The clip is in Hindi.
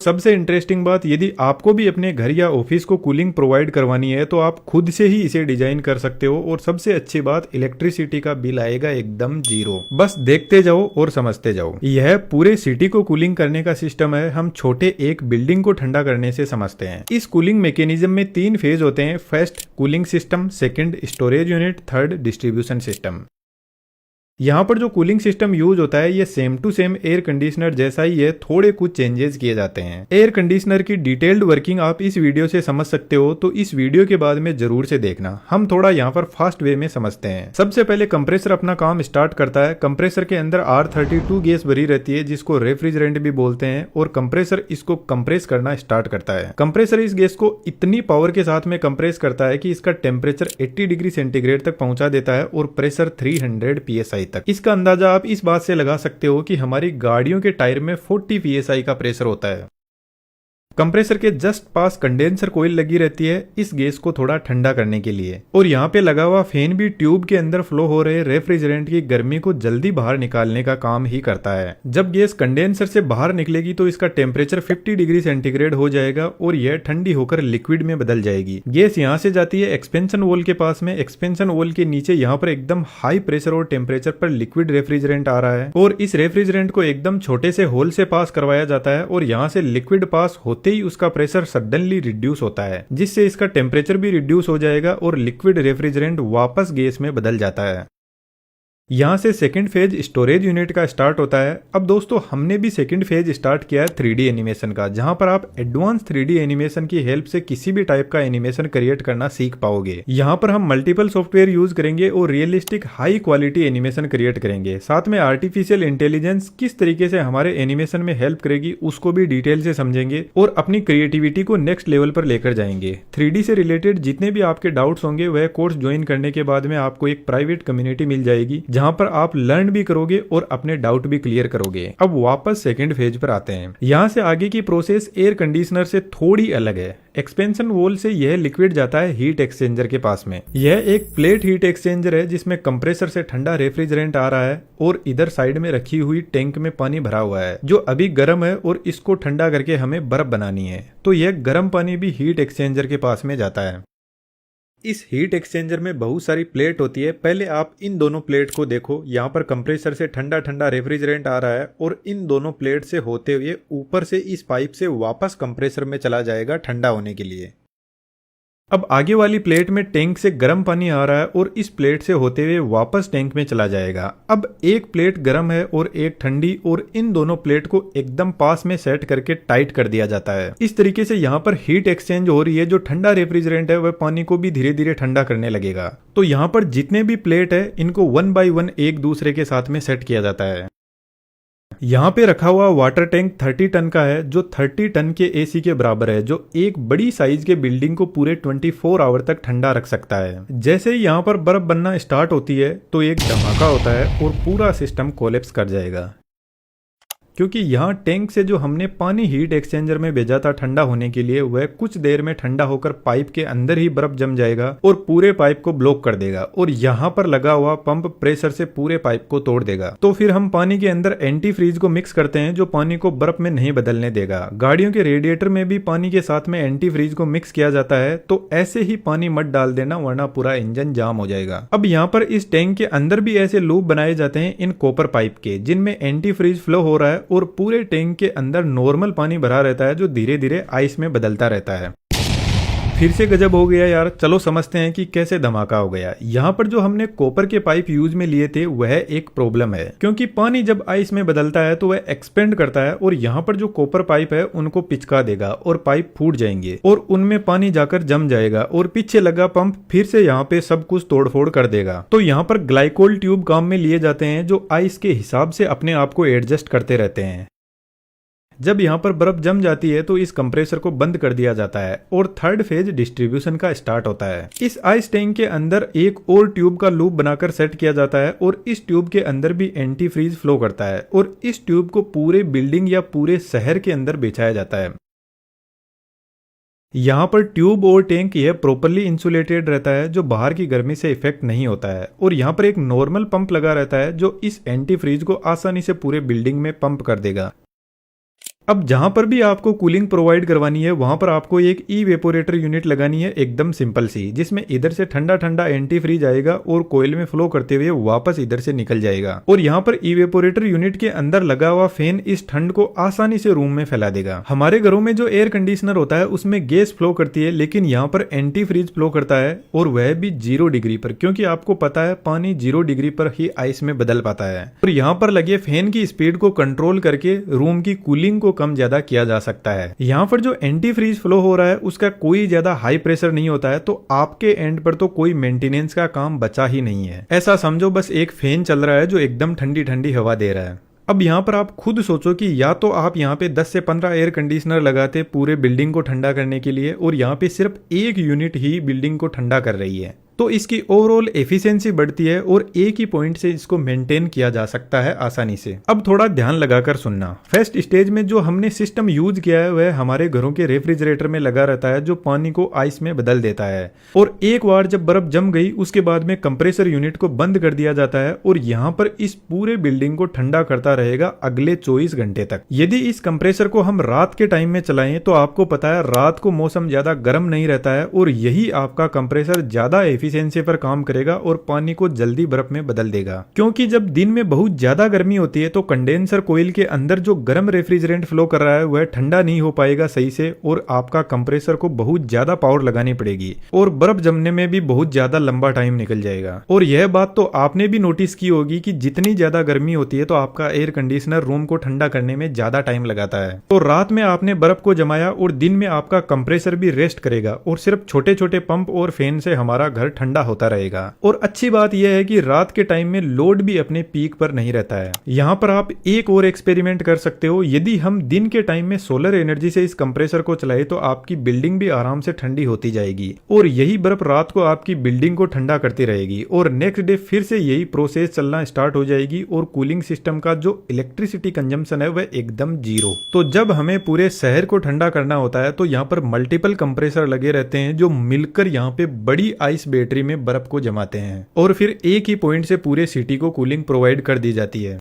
सबसे इंटरेस्टिंग बात, यदि आपको भी अपने घर या ऑफिस को कूलिंग प्रोवाइड करवानी है तो आप खुद से ही इसे डिजाइन कर सकते हो। और सबसे अच्छी बात, इलेक्ट्रिसिटी का बिल आएगा एकदम जीरो। बस देखते जाओ और समझते जाओ। यह पूरे सिटी को कूलिंग करने का सिस्टम है। हम छोटे एक बिल्डिंग को ठंडा करने से समझते हैं। इस कूलिंग मैकेनिज्म में 3 फेज होते हैं। First cooling system, second storage unit, third distribution system. यहाँ पर जो कूलिंग सिस्टम यूज होता है ये same to same air conditioner जैसा ही है, थोड़े कुछ चेंजेस किए जाते हैं। एयर कंडीशनर की डिटेल्ड वर्किंग आप इस वीडियो से समझ सकते हो, तो इस वीडियो के बाद में जरूर से देखना। हम थोड़ा यहाँ पर फास्ट वे में समझते हैं। सबसे पहले कंप्रेसर अपना काम स्टार्ट करता है। कंप्रेसर के अंदर R32 गैस भरी रहती है, जिसको रेफ्रिजरेंट भी बोलते हैं, और कंप्रेसर इसको कंप्रेस करना स्टार्ट करता है। कंप्रेसर इस गैस को इतनी पावर के साथ में कंप्रेस करता है कि इसका टेम्परेचर 80 डिग्री सेंटीग्रेड तक पहुंचा देता है और प्रेशर 300 PSI तक। इसका अंदाजा आप इस बात से लगा सकते हो कि हमारी गाड़ियों के टायर में 40 PSI का प्रेशर होता है। कंप्रेसर के जस्ट पास कंडेंसर कोयल लगी रहती है इस गैस को थोड़ा ठंडा करने के लिए, और यहाँ पे लगा हुआ फैन भी ट्यूब के अंदर फ्लो हो रहे रेफ्रिजरेंट की गर्मी को जल्दी बाहर निकालने का काम ही करता है। जब गैस कंडेंसर से बाहर निकलेगी तो इसका टेम्परेचर 50 डिग्री सेंटीग्रेड हो जाएगा और यह ठंडी होकर लिक्विड में बदल जाएगी। गैस यहाँ से जाती है एक्सपेंशन वॉल के पास में। एक्सपेंशन वॉल के नीचे यहाँ पर एकदम हाई प्रेशर और टेम्परेचर पर लिक्विड रेफ्रिजरेंट आ रहा है, और इस रेफ्रिजरेंट को एकदम छोटे से होल से पास करवाया जाता है, और यहाँ से लिक्विड पास होते ही उसका प्रेशर सडनली रिड्यूस होता है, जिससे इसका टेम्परेचर भी रिड्यूस हो जाएगा और लिक्विड रेफ्रिजरेंट वापस गैस में बदल जाता है। यहाँ से सेकंड फेज स्टोरेज यूनिट का स्टार्ट होता है। अब दोस्तों, हमने भी सेकंड फेज स्टार्ट किया है 3D एनिमेशन का, जहां पर आप एडवांस 3D एनिमेशन की हेल्प से किसी भी टाइप का एनिमेशन क्रिएट करना सीख पाओगे। यहाँ पर हम मल्टीपल सॉफ्टवेयर यूज करेंगे और realistic high quality animation create करेंगे। साथ में आर्टिफिशियल इंटेलिजेंस किस तरीके से हमारे एनिमेशन में हेल्प करेगी उसको भी डिटेल से समझेंगे और अपनी क्रिएटिविटी को नेक्स्ट लेवल पर लेकर जाएंगे। 3D से रिलेटेड जितने भी आपके डाउट्स होंगे वह कोर्स ज्वाइन करने के बाद में आपको एक प्राइवेट कम्युनिटी मिल जाएगी, जहां पर आप लर्न भी करोगे और अपने डाउट भी क्लियर करोगे। अब वापस सेकंड फेज पर आते हैं। यहाँ से आगे की प्रोसेस एयर कंडीशनर से थोड़ी अलग है। एक्सपेंशन वॉल से यह लिक्विड जाता है हीट एक्सचेंजर के पास में। यह एक प्लेट हीट एक्सचेंजर है जिसमें कंप्रेसर से ठंडा रेफ्रिजरेंट आ रहा है और इधर साइड में रखी हुई टैंक में पानी भरा हुआ है जो अभी गर्म है और इसको ठंडा करके हमें बर्फ बनानी है। तो यह गर्म पानी भी हीट एक्सचेंजर के पास में जाता है। इस हीट एक्सचेंजर में बहुत सारी प्लेट होती है। पहले आप इन दोनों प्लेट को देखो। यहाँ पर कंप्रेसर से ठंडा ठंडा रेफ्रिजरेंट आ रहा है और इन दोनों प्लेट से होते हुए ऊपर से इस पाइप से वापस कंप्रेसर में चला जाएगा ठंडा होने के लिए। अब आगे वाली प्लेट में टैंक से गर्म पानी आ रहा है और इस प्लेट से होते हुए वापस टैंक में चला जाएगा। अब एक प्लेट गर्म है और एक ठंडी, और इन दोनों प्लेट को एकदम पास में सेट करके टाइट कर दिया जाता है। इस तरीके से यहाँ पर हीट एक्सचेंज हो रही है। जो ठंडा रेफ्रिजरेंट है वह पानी को भी धीरे धीरे ठंडा करने लगेगा। तो यहाँ पर जितने भी प्लेट है इनको 1 बाय 1 एक दूसरे के साथ में सेट किया जाता है। यहाँ पे रखा हुआ वाटर टैंक 30 टन का है, जो 30 टन के AC के बराबर है, जो एक बड़ी साइज के बिल्डिंग को पूरे 24 आवर तक ठंडा रख सकता है। जैसे ही यहाँ पर बर्फ बनना स्टार्ट होती है तो एक धमाका होता है और पूरा सिस्टम कोलैप्स कर जाएगा, क्योंकि यहाँ टैंक से जो हमने पानी हीट एक्सचेंजर में भेजा था ठंडा होने के लिए, वह कुछ देर में ठंडा होकर पाइप के अंदर ही बर्फ जम जाएगा और पूरे पाइप को ब्लॉक कर देगा, और यहाँ पर लगा हुआ पंप प्रेशर से पूरे पाइप को तोड़ देगा। तो फिर हम पानी के अंदर एंटी फ्रीज को मिक्स करते हैं, जो पानी को बर्फ में नहीं बदलने देगा। गाड़ियों के रेडिएटर में भी पानी के साथ में एंटी फ्रीज को मिक्स किया जाता है। तो ऐसे ही पानी मत डाल देना, वरना पूरा इंजन जाम हो जाएगा। अब यहाँ पर इस टैंक के अंदर भी ऐसे लूप बनाए जाते हैं इन कॉपर पाइप के, जिनमें एंटी फ्रीज फ्लो हो रहा है और पूरे टैंक के अंदर नॉर्मल पानी भरा रहता है, जो धीरे धीरे आइस में बदलता रहता है। फिर से गजब हो गया यार। चलो समझते हैं कि कैसे धमाका हो गया। यहाँ पर जो हमने कॉपर के पाइप यूज में लिए थे वह एक प्रॉब्लम है, क्योंकि पानी जब आइस में बदलता है तो वह एक्सपेंड करता है और यहाँ पर जो कॉपर पाइप है उनको पिचका देगा और पाइप फूट जाएंगे और उनमें पानी जाकर जम जाएगा, और पीछे लगा पंप फिर से यहाँ पे सब कुछ तोड़फोड़ कर देगा। तो यहाँ पर ग्लाइकोल ट्यूब काम में लिए जाते हैं, जो आइस के हिसाब से अपने आप को एडजस्ट करते रहते हैं। जब यहाँ पर बर्फ जम जाती है तो इस कंप्रेसर को बंद कर दिया जाता है और थर्ड फेज डिस्ट्रीब्यूशन का स्टार्ट होता है। इस आइस टैंक के अंदर एक और ट्यूब का लूप बनाकर सेट किया जाता है और इस ट्यूब के अंदर भी एंटी फ्रीज फ्लो करता है, और इस ट्यूब को पूरे बिल्डिंग या पूरे शहर के अंदर बिछाया जाता है। यहाँ पर ट्यूब और टैंक यह प्रॉपरली इंसुलेटेड रहता है, जो बाहर की गर्मी से इफेक्ट नहीं होता है, और यहाँ पर एक नॉर्मल पंप लगा रहता है जो इस एंटी फ्रीज को आसानी से पूरे बिल्डिंग में पंप कर देगा। अब जहां पर भी आपको कूलिंग प्रोवाइड करवानी है वहां पर आपको एक इवेपोरेटर यूनिट लगानी है, एकदम सिंपल सी, जिसमें इधर से ठंडा ठंडा एंटी फ्रीज आएगा और कोयल में फ्लो करते हुए वापस इधर से निकल जाएगा। और यहाँ पर इवेपोरेटर यूनिट के अंदर लगा हुआ फैन इस ठंड को आसानी से रूम में फैला देगा। हमारे घरों में जो एयर कंडीशनर होता है उसमें गैस फ्लो करती है, लेकिन यहाँ पर एंटी फ्रीज फ्लो करता है और वह भी 0 डिग्री पर, क्योंकि आपको पता है पानी 0 डिग्री पर ही आइस में बदल पाता है। और यहाँ पर लगे फैन की स्पीड को कंट्रोल करके रूम की कूलिंग को कम ज्यादा किया जा सकता है। यहाँ पर जो एंटी फ्रीज फ्लो हो रहा है उसका कोई ज्यादा हाई प्रेशर नहीं होता है, तो आपके एंड पर तो कोई मेंटेनेंस का काम बचा ही नहीं है। ऐसा समझो बस एक फैन चल रहा है जो एकदम ठंडी ठंडी हवा दे रहा है। अब यहाँ पर आप खुद सोचो कि या तो आप यहाँ पे 10 से 15 एयर कंडीशनर लगाते पूरे बिल्डिंग को ठंडा करने के लिए, और यहाँ पे सिर्फ एक यूनिट ही बिल्डिंग को ठंडा कर रही है, तो इसकी ओवरऑल एफिशिएंसी बढ़ती है और एक ही पॉइंट से इसको मेंटेन किया जा सकता है आसानी से। अब थोड़ा ध्यान लगाकर सुनना। फर्स्ट स्टेज में जो हमने सिस्टम यूज किया है वह हमारे घरों के रेफ्रिजरेटर में लगा रहता है, जो पानी को आइस में बदल देता है। और एक बार जब बर्फ जम गई उसके बाद में कंप्रेसर यूनिट को बंद कर दिया जाता है और यहाँ पर इस पूरे बिल्डिंग को ठंडा करता रहेगा अगले 24 घंटे तक। यदि इस कंप्रेसर को हम रात के टाइम में चलाएं तो आपको पता है रात को मौसम ज्यादा गर्म नहीं रहता है और यही आपका कंप्रेसर ज्यादा एफिशिएंसी पर काम करेगा और पानी को जल्दी बर्फ में बदल देगा। क्योंकि जब दिन में बहुत ज्यादा गर्मी होती है तो कंडेंसर कोयल के अंदर जो गर्म रेफ्रिजरेंट फ्लो कर रहा है वह ठंडा नहीं हो पाएगा सही से, और आपका कंप्रेसर को बहुत ज्यादा पावर लगानी पड़ेगी और बर्फ जमने में भी बहुत ज्यादा लंबा टाइम निकल जाएगा। और यह बात तो आपने भी नोटिस की होगी कि जितनी ज्यादा गर्मी होती है तो आपका एयर कंडीशनर रूम को ठंडा करने में ज्यादा टाइम लगाता है। तो रात में आपने बर्फ को जमाया और दिन में आपका कंप्रेसर भी रेस्ट करेगा और सिर्फ छोटे छोटे पंप और फैन से हमारा घर ठंडा होता रहेगा। और अच्छी बात यह है कि रात के टाइम में लोड भी अपने पीक पर नहीं रहता है। यहाँ पर आप एक और एक्सपेरिमेंट कर सकते हो। यदि हम दिन के टाइम में सोलर एनर्जी से इस कंप्रेसर को चलाए तो आपकी बिल्डिंग भी आराम से ठंडी होती जाएगी और यही बर्फ रात को आपकी बिल्डिंग को ठंडा करती रहेगी और नेक्स्ट डे फिर से यही प्रोसेस चलना स्टार्ट हो जाएगी और कूलिंग सिस्टम का जो इलेक्ट्रिसिटी कंजम्पशन है वह एकदम 0। तो जब हमें पूरे शहर को ठंडा करना होता है तो यहाँ पर मल्टीपल कंप्रेसर लगे रहते हैं जो मिलकर यहाँ पे बड़ी आइस बैटरी में बर्फ को जमाते हैं और फिर एक ही पॉइंट से पूरे सिटी को कूलिंग प्रोवाइड कर दी जाती है।